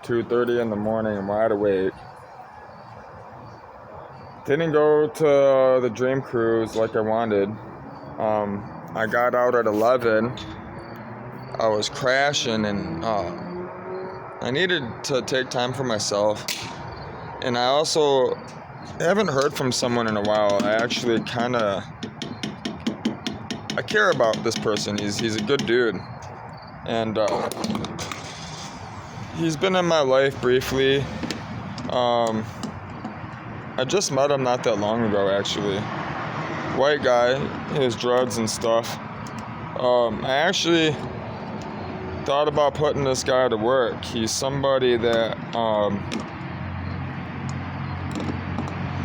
2:30 in the morning. I'm wide awake. Didn't go to the dream cruise like I wanted. I got out at 11. I was crashing and I needed to take time for myself. And I also haven't heard from someone in a while. I actually I care about this person. He's a good dude. And he's been in my life briefly. I just met him not that long ago, actually. White guy, his dreads and stuff. I actually thought about putting this guy to work. He's somebody that,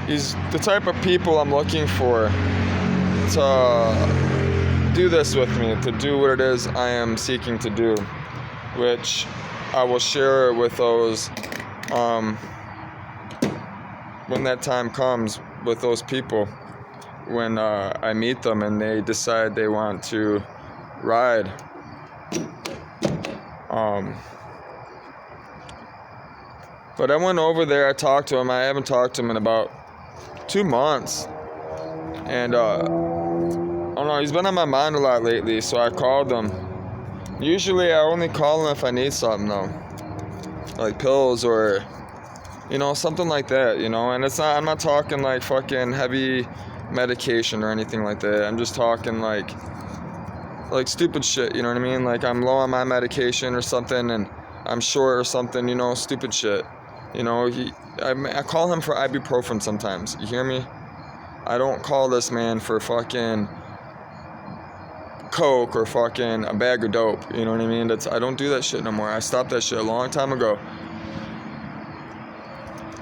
he's the type of people I'm looking for to do this with me, to do what it is I am seeking to do, which I will share with those, when that time comes, with those people, when I meet them and they decide they want to ride. But I went over there, I talked to him. I haven't talked to him in about 2 months. And I don't know, he's been on my mind a lot lately, so I called him. Usually I only call him if I need something though. Like pills or, something like that, and I'm not talking like fucking heavy medication or anything like that. I'm just talking like stupid shit, you know what I mean? Like I'm low on my medication or something and I'm short or something, stupid shit. I call him for ibuprofen sometimes, you hear me? I don't call this man for fucking coke or fucking a bag of dope, you know what I mean? I don't do that shit no more. I stopped that shit a long time ago.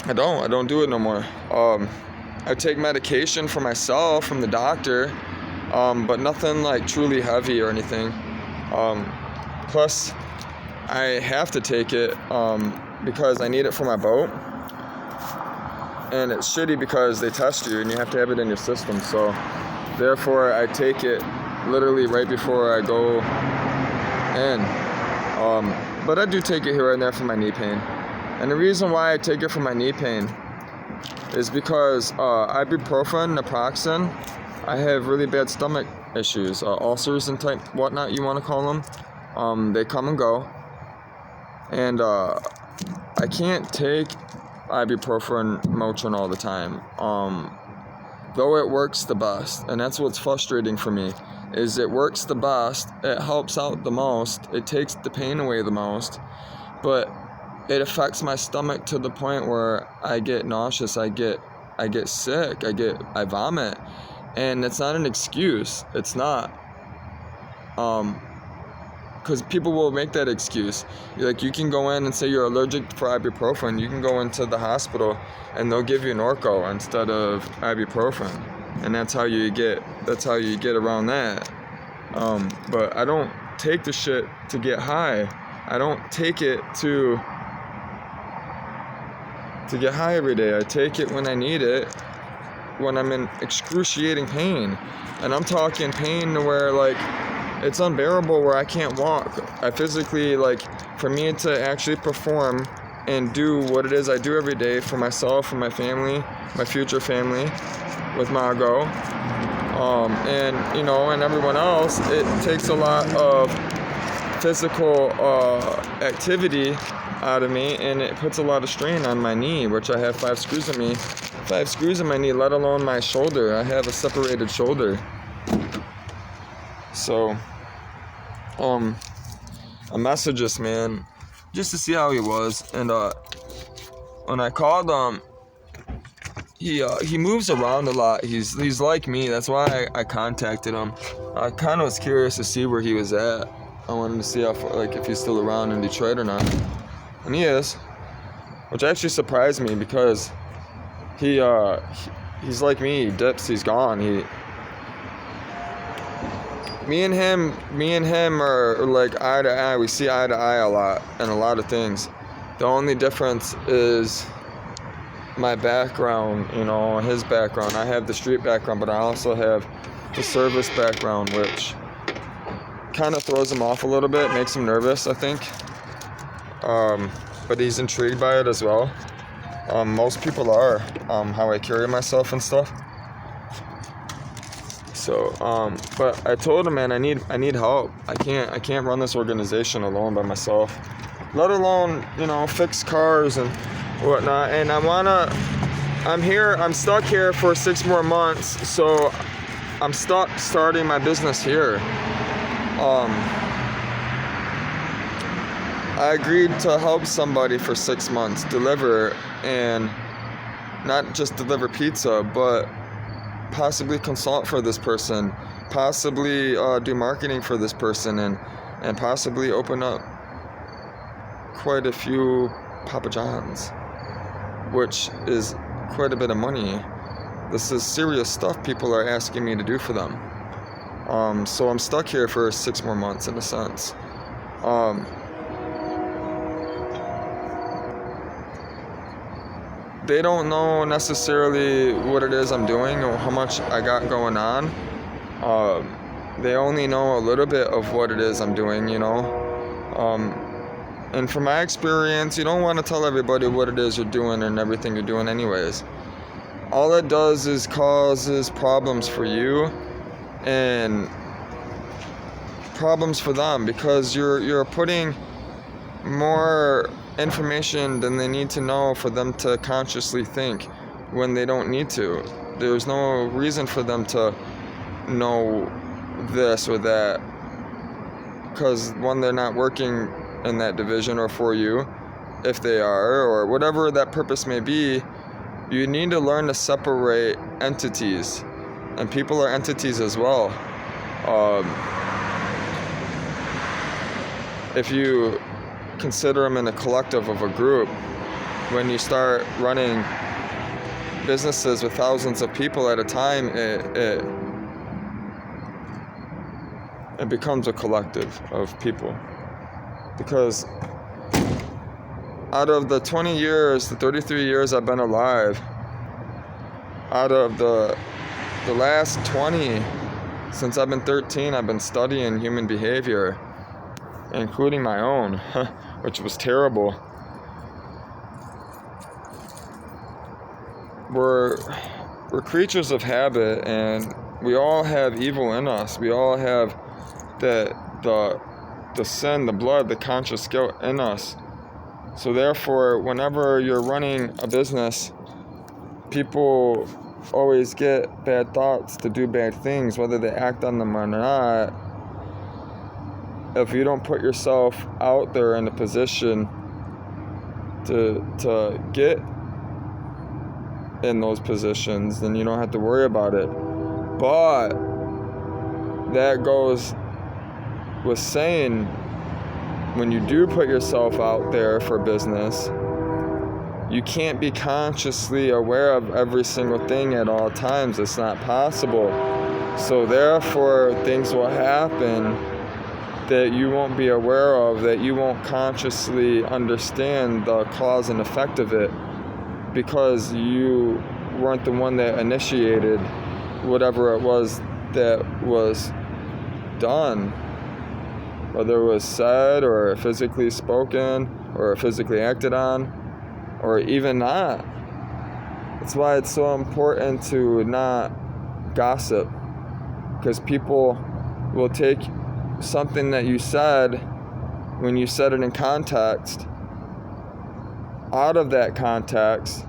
I don't do it no more. I take medication for myself from the doctor, but nothing like truly heavy or anything. Plus, I have to take it because I need it for my boat. And it's shitty because they test you and you have to have it in your system. So, therefore, I take it literally right before I go in. But I do take it here and there for my knee pain. And the reason why I take it for my knee pain is because ibuprofen, naproxen, I have really bad stomach issues, ulcers and type whatnot you want to call them. They come and go. And I can't take ibuprofen, Motrin all the time. Though it works the best, and that's what's frustrating for me, is it works the best, it helps out the most, it takes the pain away the most, but it affects my stomach to the point where I get nauseous, I get sick, I vomit, and it's not an excuse. It's not, because people will make that excuse. Like, you can go in and say you're allergic for ibuprofen. You can go into the hospital and they'll give you Norco instead of ibuprofen, and that's how you get around that. But I don't take the shit to get high. I don't take it to get high every day. I take it when I need it, when I'm in excruciating pain. And I'm talking pain to where, like, it's unbearable, where I can't walk. I physically, like, for me to actually perform and do what it is I do every day for myself, for my family, my future family, with Margot, and everyone else, it takes a lot of physical activity out of me, and it puts a lot of strain on my knee, which I have 5 screws in my knee, let alone my shoulder. I have a separated shoulder. So, I messaged this man just to see how he was, and when I called him, he moves around a lot. He's like me. That's why I contacted him. I kind of was curious to see where he was at. I wanted to see if he's still around in Detroit or not. And he is, which actually surprised me because he's like me. He dips, he's gone. Me and him are like eye to eye. We see eye to eye a lot in a lot of things. The only difference is my background, his background. I have the street background, but I also have the service background, which kind of throws him off a little bit, makes him nervous, I think. but he's intrigued by it as well. Most people are, how I carry myself and stuff. So, but I told him, man, I need help. I can't run this organization alone by myself, let alone, fix cars and whatnot. And I'm stuck here for 6 more months, so I'm stuck starting my business here. I agreed to help somebody for 6 months deliver, and not just deliver pizza, but possibly consult for this person, possibly do marketing for this person, and possibly open up quite a few Papa John's, which is quite a bit of money. This is serious stuff people are asking me to do for them. So I'm stuck here for 6 more months in a sense. They don't know necessarily what it is I'm doing or how much I got going on. They only know a little bit of what it is I'm doing, and from my experience, you don't want to tell everybody what it is you're doing and everything you're doing anyways. All it does is causes problems for you and problems for them, because you're putting more information than they need to know for them to consciously think when they don't need to. There's no reason for them to know this or that, because one, they're not working in that division or for you. If they are, or whatever that purpose may be, you need to learn to separate entities, and people are entities as well. If you consider them in a collective of a group, when you start running businesses with thousands of people at a time, it becomes a collective of people. Because out of the 20 years, the 33 years I've been alive, out of the last 20, since I've been 13, I've been studying human behavior, including my own, which was terrible. We're creatures of habit, and we all have evil in us. We all have the sin, the blood, the conscious guilt in us. So therefore, whenever you're running a business, people always get bad thoughts to do bad things, whether they act on them or not. If you don't put yourself out there in a position to get in those positions, then you don't have to worry about it. But that goes with saying, when you do put yourself out there for business, you can't be consciously aware of every single thing at all times. It's not possible. So therefore, things will happen that you won't be aware of, that you won't consciously understand the cause and effect of it, because you weren't the one that initiated whatever it was that was done, whether it was said or physically spoken or physically acted on, or even not. That's why it's so important to not gossip, because people will take something that you said when you said it in context out of that context,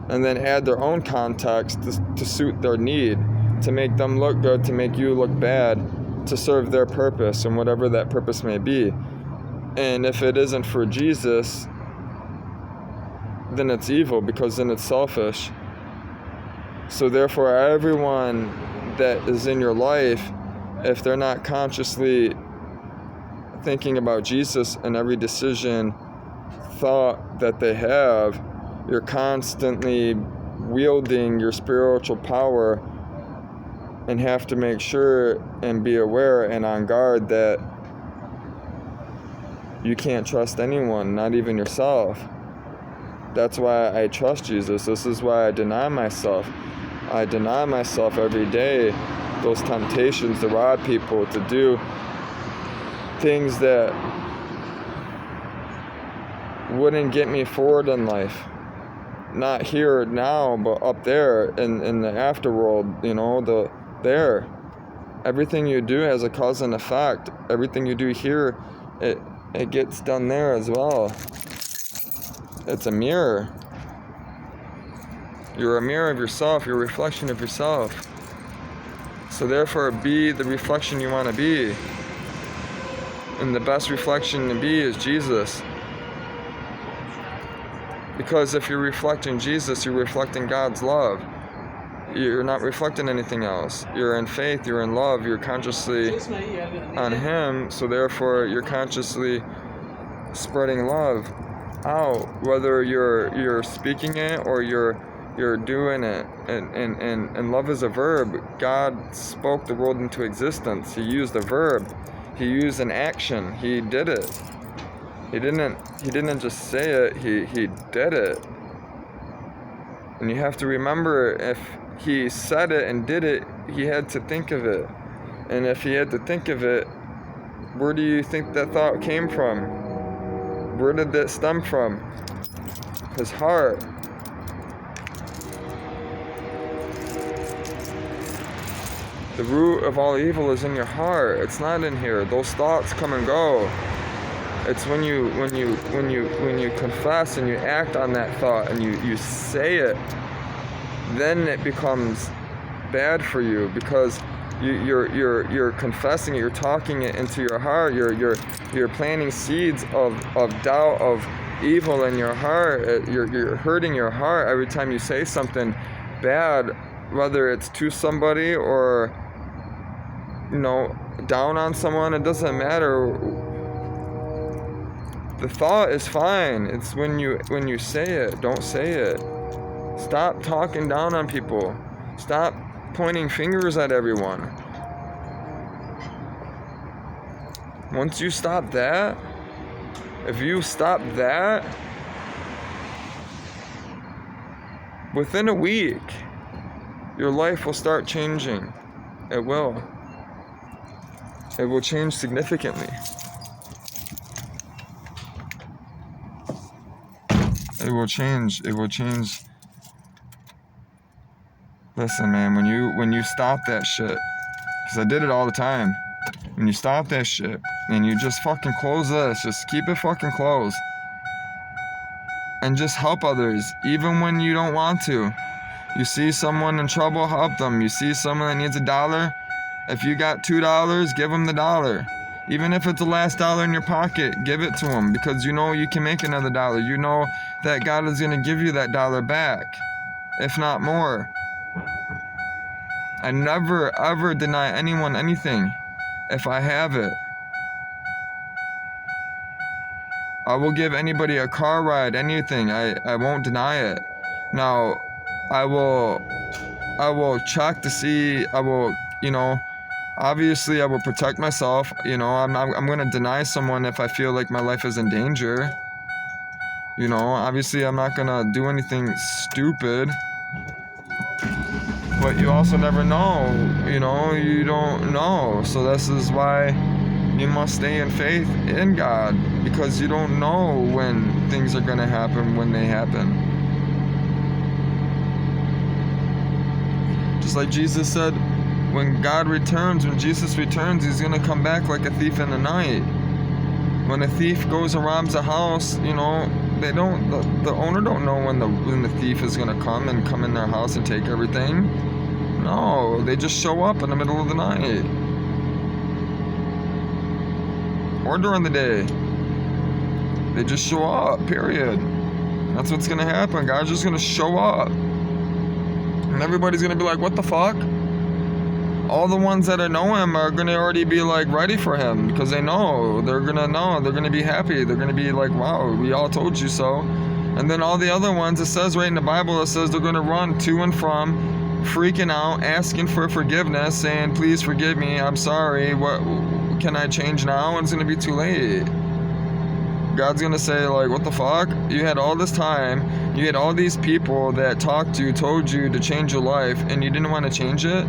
and then add their own context to suit their need, to make them look good, to make you look bad, to serve their purpose, and whatever that purpose may be. And if it isn't for Jesus, then it's evil, because then it's selfish. So therefore, everyone that is in your life, if they're not consciously thinking about Jesus in every decision, thought that they have, you're constantly wielding your spiritual power, and have to make sure and be aware and on guard that you can't trust anyone, not even yourself. That's why I trust Jesus. This is why I deny myself. I deny myself every day those temptations to rob people, to do things that wouldn't get me forward in life. Not here now, but up there in the afterworld, you know, there. Everything you do has a cause and effect. Everything you do here, it gets done there as well. It's a mirror. You're a mirror of yourself. You're a reflection of yourself. So therefore, be the reflection you want to be. And the best reflection to be is Jesus. Because if you're reflecting Jesus, you're reflecting God's love. You're not reflecting anything else. You're in faith, you're in love, you're consciously on Him, so therefore you're consciously spreading love out, whether you're speaking it or you're doing it. And love is a verb. God spoke the world into existence. He used a verb. He used an action. He did it. He didn't just say it, he did it. And you have to remember, if he said it and did it, he had to think of it. And if he had to think of it, where do you think that thought came from? Where did that stem from? His heart. The root of all evil is in your heart. It's not in here. Those thoughts come and go. It's when you confess and you act on that thought and you say it, then it becomes bad for you, because you're confessing it, you're talking it into your heart, you're planting seeds of doubt, of evil in your heart. You're hurting your heart every time you say something bad, whether it's to somebody or, you know, down on someone. It doesn't matter. The thought is fine. It's when you say it. Don't say it. Stop talking down on people. Stop pointing fingers at everyone. Once you stop that, if you stop that, within a week, your life will start changing. It will. It will change significantly. It will change. Listen, man, when you stop that shit, because I did it all the time. When you stop that shit and you just fucking close this, just keep it fucking closed. And just help others, even when you don't want to. You see someone in trouble, help them. You see someone that needs $1, if you got $2, give them the $1. Even if it's the last dollar in your pocket, give it to them, because you know you can make another $1. You know that God is going to give you that $1 back, if not more. I never ever deny anyone anything if I have it. I will give anybody a car ride, anything. I won't deny it. Now, I will check to see, obviously I will protect myself. I'm going to deny someone if I feel like my life is in danger. Obviously I'm not going to do anything stupid. But you also never know, you don't know. So this is why you must stay in faith in God, because you don't know when things are going to happen when they happen. Just like Jesus said, when Jesus returns, he's going to come back like a thief in the night. When a thief goes and robs a house, the owner don't know when the thief is going to come in their house and take everything. No, they just show up in the middle of the night. Or during the day. They just show up, period. That's what's going to happen. God's just going to show up. And everybody's going to be like, what the fuck? All the ones that know him are going to already be like ready for him, because they know. They're going to be happy. They're going to be like, wow, we all told you so. And then all the other ones, it says right in the Bible, it says they're going to run to and from, freaking out, asking for forgiveness, saying, please forgive me, I'm sorry, what can I change now? And it's going to be too late. God's going to say, like, what the fuck? You had all this time, you had all these people that talked to you, told you to change your life, and you didn't want to change it?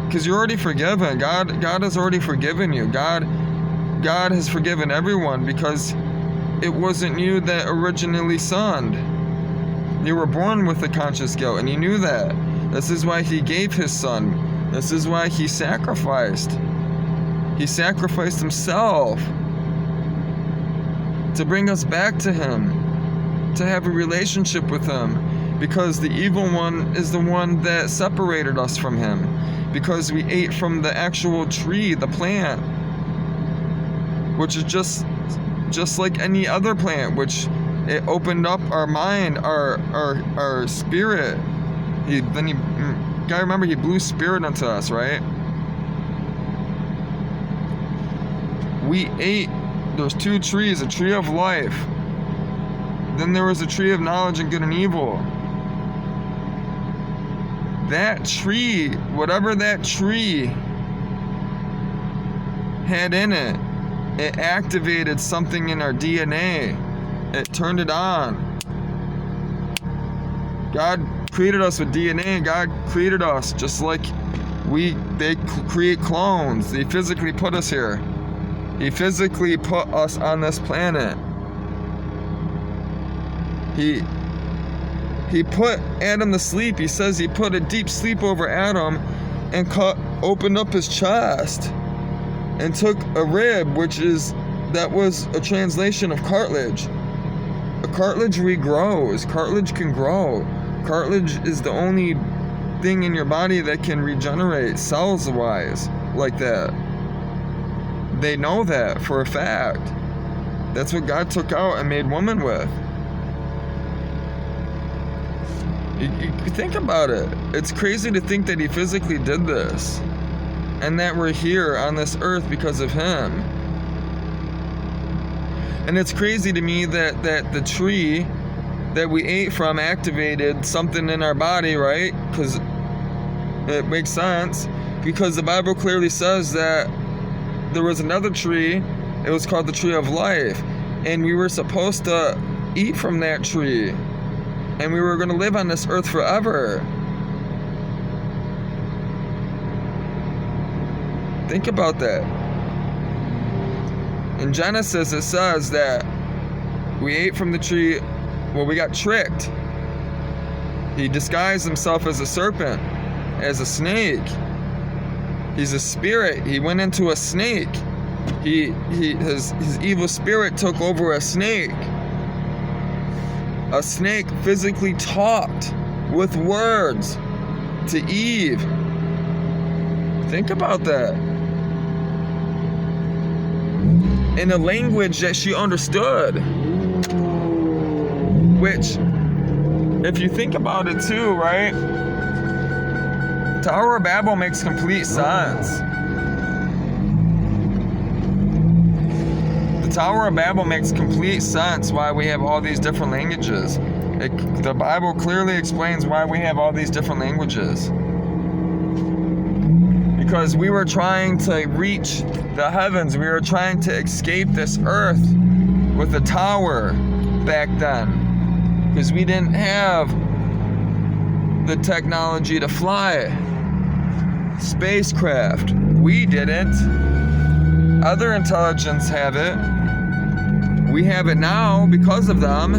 Because you're already forgiven. God has already forgiven you. God has forgiven everyone, because it wasn't you that originally sinned. You were born with a conscious guilt, and you knew that. This is why he gave his son. This is why he sacrificed. He sacrificed himself to bring us back to him, to have a relationship with him, because the evil one is the one that separated us from him, because we ate from the actual tree, the plant, which is just like any other plant, which it opened up our mind, our spirit. You gotta remember, he blew spirit into us, right? We ate. There's two trees, a tree of life. Then there was a tree of knowledge and good and evil. That tree, whatever that tree had in it, it activated something in our DNA. It turned it on. God created us with DNA. God created us just like they create clones. They physically put us here. He physically put us on this planet. He put Adam to sleep. He says he put a deep sleep over Adam and opened up his chest and took a rib, that was a translation of cartilage. A cartilage regrows. Cartilage can grow. Cartilage is the only thing in your body that can regenerate cells-wise like that. They know that for a fact. That's what God took out and made woman with. You think about it. It's crazy to think that he physically did this, and that we're here on this earth because of him. And it's crazy to me that the tree that we ate from activated something in our body, right? Because it makes sense. Because the Bible clearly says that there was another tree. It was called the tree of life, and we were supposed to eat from that tree, and we were going to live on this earth forever. Think about that. In Genesis, it says that we ate from the tree. Well, we got tricked. He disguised himself as a serpent, as a snake. He's a spirit. He went into a snake. His evil spirit took over a snake. A snake physically talked with words to Eve. Think about that. In a language that she understood. Which, if you think about it too, right? Tower of Babel makes complete sense. The Tower of Babel makes complete sense why we have all these different languages. The Bible clearly explains why we have all these different languages. Because we were trying to reach the heavens. We were trying to escape this earth with a tower back then. Because we didn't have the technology to fly spacecraft. We didn't. Other intelligence have it. We have it now because of them.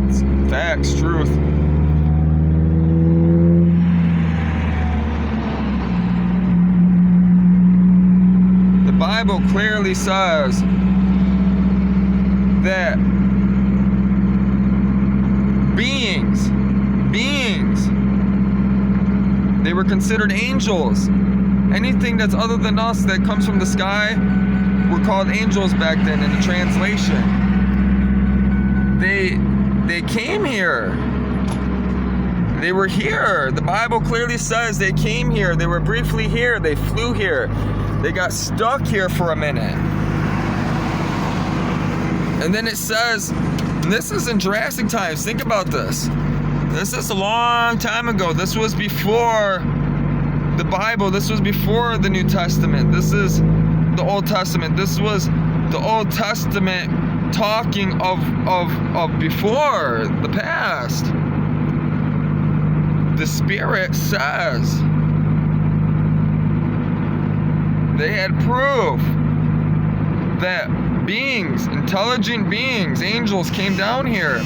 It's facts, truth. The Bible clearly says that beings, they were considered angels. Anything that's other than us that comes from the sky were called angels back then in the translation. They came here. They were here. The Bible clearly says they came here. They were briefly here. They flew here. They got stuck here for a minute. And then it says, and this is in Jurassic times. Think about this. This is a long time ago. This was before the Bible. This was before the New Testament. This is the Old Testament. This was the Old Testament talking of before, the past. The Spirit says They had proof that beings, intelligent beings, angels came down here.